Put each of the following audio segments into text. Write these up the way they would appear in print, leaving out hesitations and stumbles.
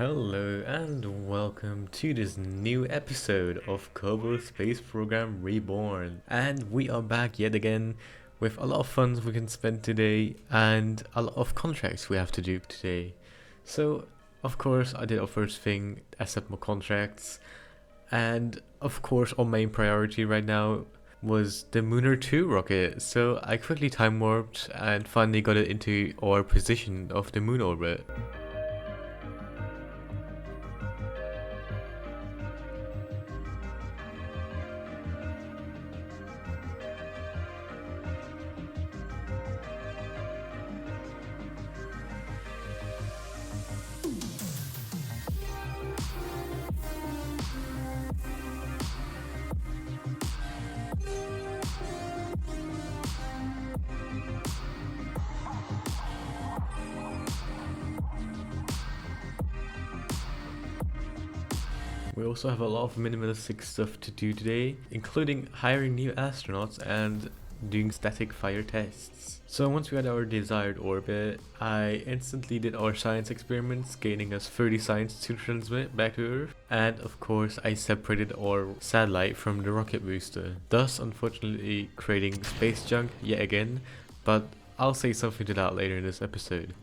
Hello and welcome to this new episode of Kobo Space Program Reborn. And we are back yet again with a lot of funds we can spend today and a lot of contracts we have to do today. So, of course, I did our first thing, accept my contracts. And of course, our main priority right now was the Mooner 2 rocket. So I quickly time warped and finally got it into our position of the moon orbit. We also have a lot of minimalistic stuff to do today, including hiring new astronauts and doing static fire tests. So once we had our desired orbit, I instantly did our science experiments, gaining us 30 science to transmit back to Earth. And of course, I separated our satellite from the rocket booster, thus unfortunately creating space junk yet again, but I'll say something to that later in this episode.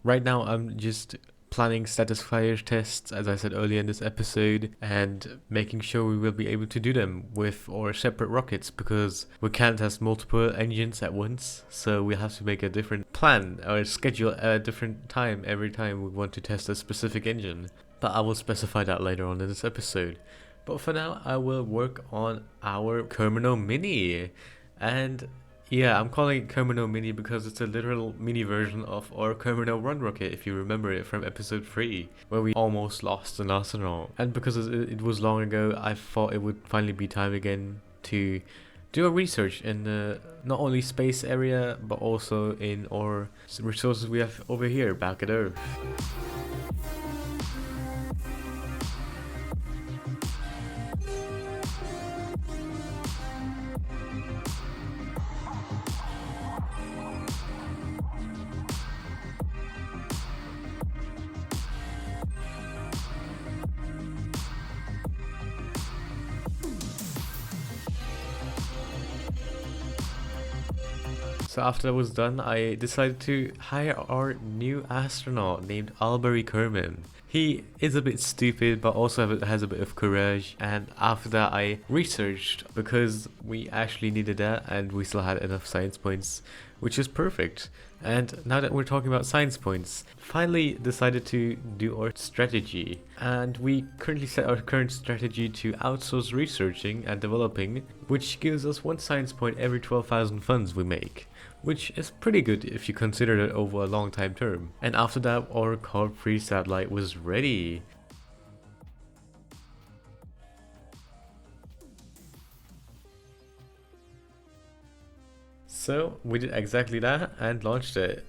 Right now, I'm just planning status fire tests, as I said earlier in this episode, and making sure we will be able to do them with our separate rockets because we can't test multiple engines at once. So we have to make a different plan or schedule a different time every time we want to test a specific engine. But I will specify that later on in this episode. But for now, I will work on our Kermano Mini. And yeah, I'm calling it Kermano Mini because it's a literal mini version of our Kermano Run rocket, if you remember it from episode 3, where we almost lost an astronaut. And because it was long ago, I thought it would finally be time again to do a research in the not only space area, but also in our resources we have over here back at Earth. So after that was done, I decided to hire our new astronaut named Albury Kerman. He is a bit stupid, but also has a bit of courage. And after that, I researched because we actually needed that, and we still had enough science points, which is perfect. And now that we're talking about science points, finally decided to do our strategy. And we currently set our current strategy to outsource researching and developing, which gives us 1 science point every 12,000 funds we make, which is pretty good if you consider it over a long time term. And after that, our carb-free satellite was ready. So we did exactly that and launched it.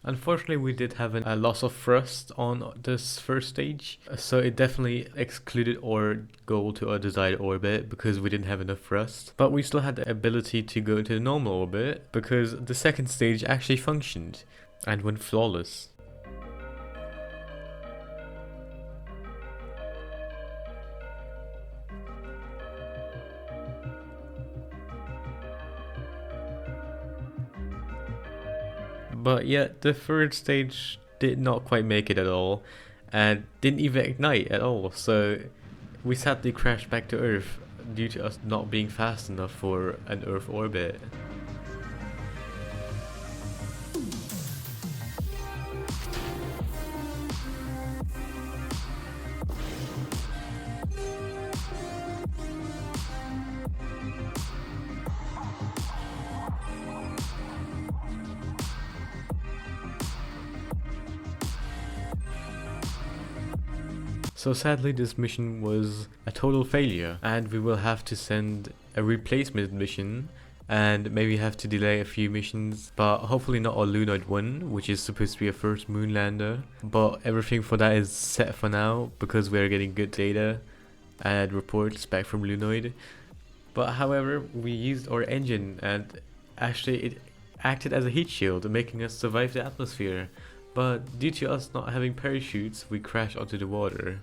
Unfortunately, we did have a loss of thrust on this first stage, so it definitely excluded our goal to our desired orbit because we didn't have enough thrust. But we still had the ability to go into the normal orbit because the second stage actually functioned and went flawless. But yet the third stage did not quite make it at all and didn't even ignite at all, so we sadly crashed back to Earth due to us not being fast enough for an Earth orbit. So sadly this mission was a total failure and we will have to send a replacement mission and maybe have to delay a few missions, but hopefully not on Lunoid 1, which is supposed to be a first moon lander. But everything for that is set for now because we are getting good data and reports back from Lunoid. But however, we used our engine and actually it acted as a heat shield, making us survive the atmosphere. But due to us not having parachutes, we crashed onto the water.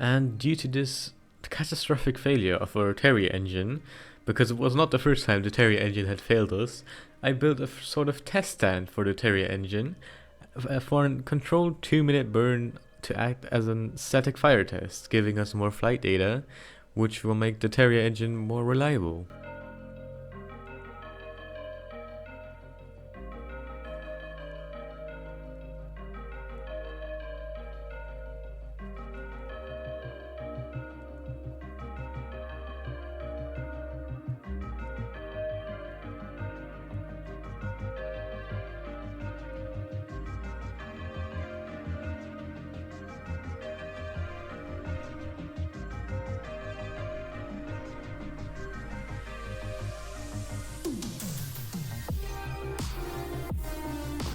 And due to this catastrophic failure of our Terrier engine, because it was not the first time the Terrier engine had failed us, I built a sort of test stand for the Terrier engine for a controlled 2-minute burn to act as a static fire test, giving us more flight data, which will make the Terrier engine more reliable.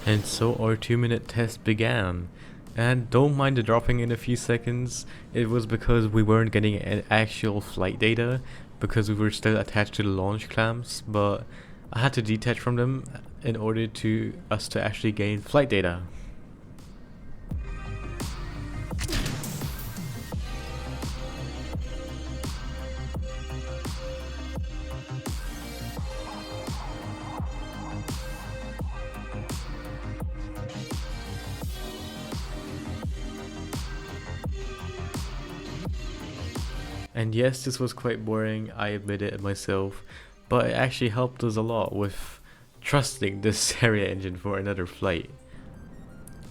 And so our 2-minute test began. And don't mind the dropping in a few seconds, it was because we weren't getting an actual flight data, because we were still attached to the launch clamps, but I had to detach from them in order to us to actually gain flight data. And yes, this was quite boring, I admit it myself, but it actually helped us a lot with trusting this Harrier engine for another flight.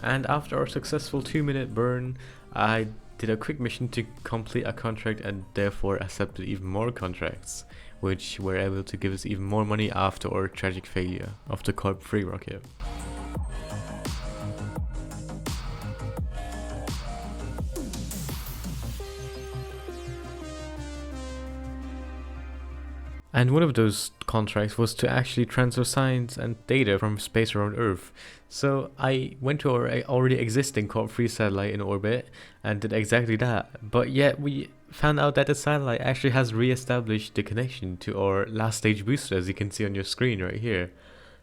And after our successful 2-minute burn, I did a quick mission to complete a contract and therefore accepted even more contracts, which were able to give us even more money after our tragic failure of the Corp 3 rocket. And one of those contracts was to actually transfer science and data from space around Earth. So I went to our already existing Corp 3 satellite in orbit and did exactly that. But yet we found out that the satellite actually has re-established the connection to our last stage booster, as you can see on your screen right here.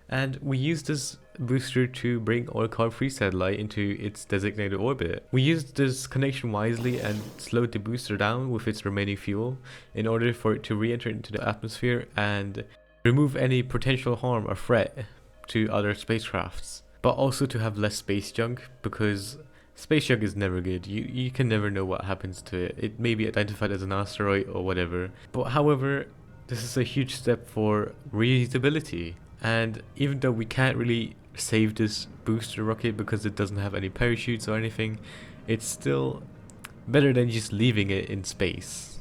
And we used this booster to bring our Corp 3 satellite into its designated orbit. We used this connection wisely and slowed the booster down with its remaining fuel in order for it to re-enter into the atmosphere and remove any potential harm or threat to other spacecrafts. But also to have less space junk, because space junk is never good. You can never know what happens to it. It may be identified as an asteroid or whatever. But however, this is a huge step for reusability. And even though we can't really save this booster rocket because it doesn't have any parachutes or anything, it's still better than just leaving it in space.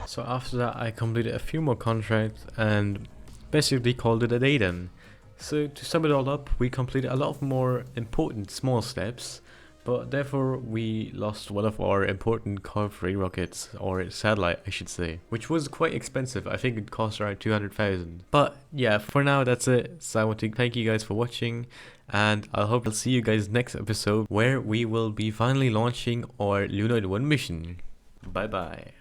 So after that, I completed a few more contracts and basically called it a day then. So to sum it all up, we completed a lot of more important small steps, but therefore we lost one of our important Carve-Ray rockets, or satellite I should say, which was quite expensive. I think it cost around 200,000. But yeah, for now that's it. So I want to thank you guys for watching, and I hope I'll see you guys next episode where we will be finally launching our Lunoid 1 mission. Bye bye.